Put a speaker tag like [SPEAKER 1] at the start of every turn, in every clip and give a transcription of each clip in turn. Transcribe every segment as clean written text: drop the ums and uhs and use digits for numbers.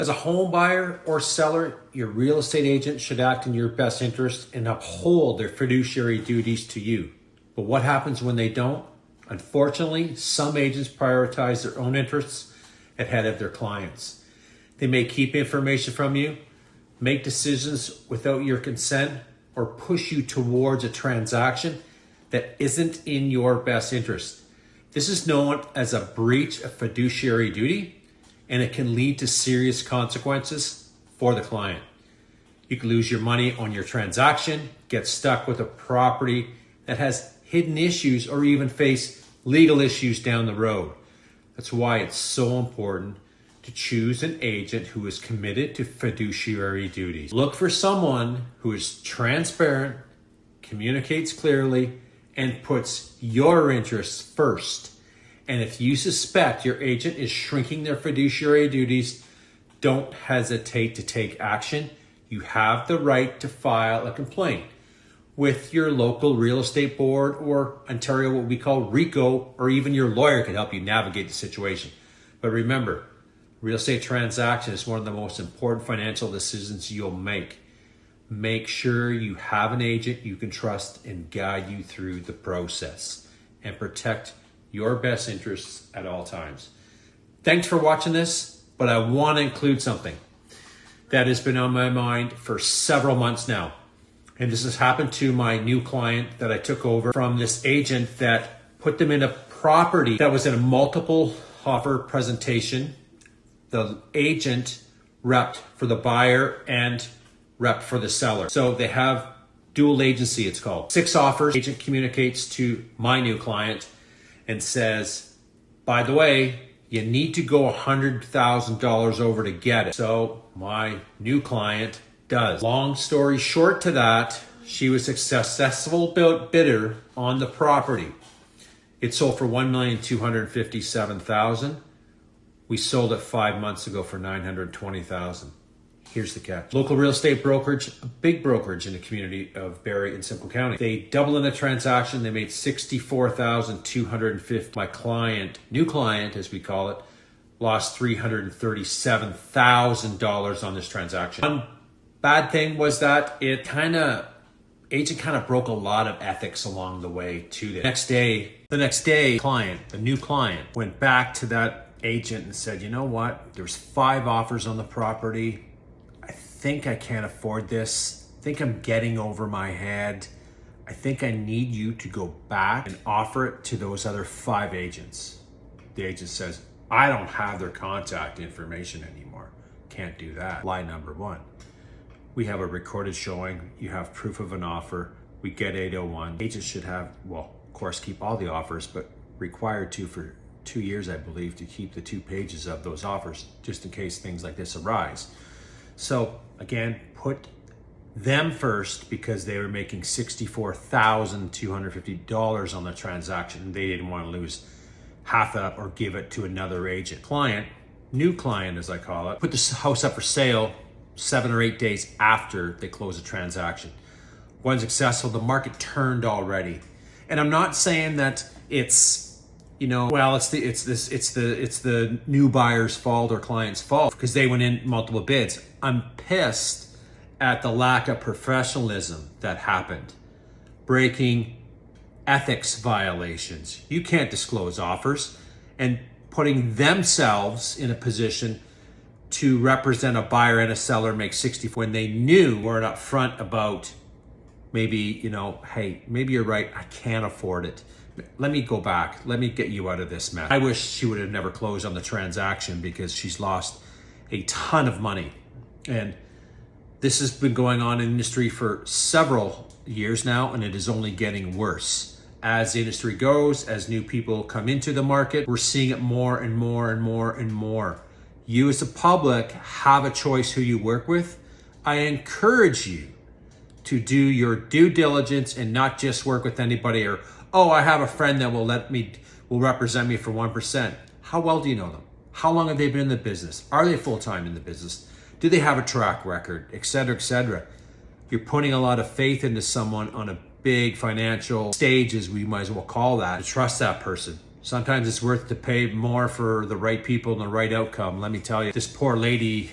[SPEAKER 1] As a home buyer or seller, your real estate agent should act in your best interest and uphold their fiduciary duties to you. But what happens when they don't? Unfortunately, some agents prioritize their own interests ahead of their clients. They may keep information from you, make decisions without your consent, or push you towards a transaction that isn't in your best interest. This is known as a breach of fiduciary duty, and it can lead to serious consequences for the client. You can lose your money on your transaction, get stuck with a property that has hidden issues, or even face legal issues down the road. That's why it's so important to choose an agent who is committed to fiduciary duties. Look for someone who is transparent, communicates clearly, and puts your interests first. And if you suspect your agent is shrinking their fiduciary duties, don't hesitate to take action. You have the right to file a complaint with your local real estate board, or Ontario, what we call RICO, or even your lawyer can help you navigate the situation. But remember, real estate transaction is one of the most important financial decisions you'll make. Make sure you have an agent you can trust and guide you through the process and protect your best interests at all times. Thanks for watching this, but I want to include something that has been on my mind for several months now. And this has happened to my new client that I took over from this agent that put them in a property that was in a multiple offer presentation. The agent repped for the buyer and repped for the seller. So they have dual agency, it's called. 6 offers. Agent communicates to my new client and says, by the way, you need to go $100,000 over to get it. So my new client does. Long story short to that, she was a successful bidder on the property. It sold for $1,257,000. We sold it 5 months ago for $920,000. Here's the catch. Local real estate brokerage, a big brokerage in the community of BARRIE and Simcoe County. They doubled in the transaction. They made $64,250. My client, new client as we call it, lost $337,000 on this transaction. One bad thing was that agent kind of broke a lot of ethics along the way to this. The next day, the new client, went back to that agent and said, you know what? There's 5 offers on the property. I think I can't afford this. I think I'm getting over my head. I think I need you to go back and offer it to those other 5 agents. The agent says, I don't have their contact information anymore. Can't do that. Lie number 1. We have a recorded showing. You have proof of an offer. We get 801. Agents should have, well, of course, keep all the offers, but required to for 2 years, I believe, to keep the 2 pages of those offers, just in case things like this arise. So again, put them first because they were making $64,250 on the transaction. And they didn't want to lose half that or give it to another agent. New client as I call it, put the house up for sale 7 or 8 days after they close the transaction. Wasn't successful. The market turned already. And I'm not saying that it's the new buyer's fault or client's fault because they went in multiple bids. I'm pissed at the lack of professionalism that happened, breaking ethics violations. You can't disclose offers, and putting themselves in a position to represent a buyer and a seller make 60 when they knew weren't upfront about maybe, hey, maybe you're right, I can't afford it. Let me go back. Let me get you out of this mess. I wish she would have never closed on the transaction because she's lost a ton of money. And this has been going on in the industry for several years now, and it is only getting worse. As the industry goes, as new people come into the market, we're seeing it more and more and more and more. You as a public have a choice who you work with. I encourage you to do your due diligence and not just work with anybody or, oh, I have a friend that will represent me for 1%. How well do you know them? How long have they been in the business? Are they full-time in the business? Do they have a track record, et cetera, et cetera? You're putting a lot of faith into someone on a big financial stage, as we might as well call that, to trust that person. Sometimes it's worth to pay more for the right people and the right outcome. Let me tell you, this poor lady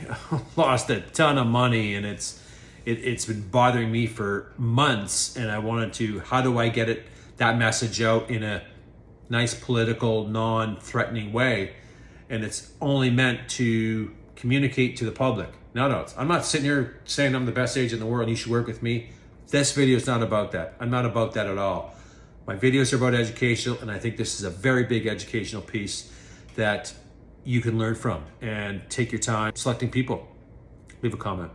[SPEAKER 1] lost a ton of money, and it's been bothering me for months. And I wanted to, how do I get that message out in a nice political, non-threatening way? And it's only meant to communicate to the public. No, I'm not sitting here saying I'm the best agent in the world and you should work with me. This video is not about that. I'm not about that at all. My videos are about educational, and I think this is a very big educational piece that you can learn from and take your time selecting people. Leave a comment.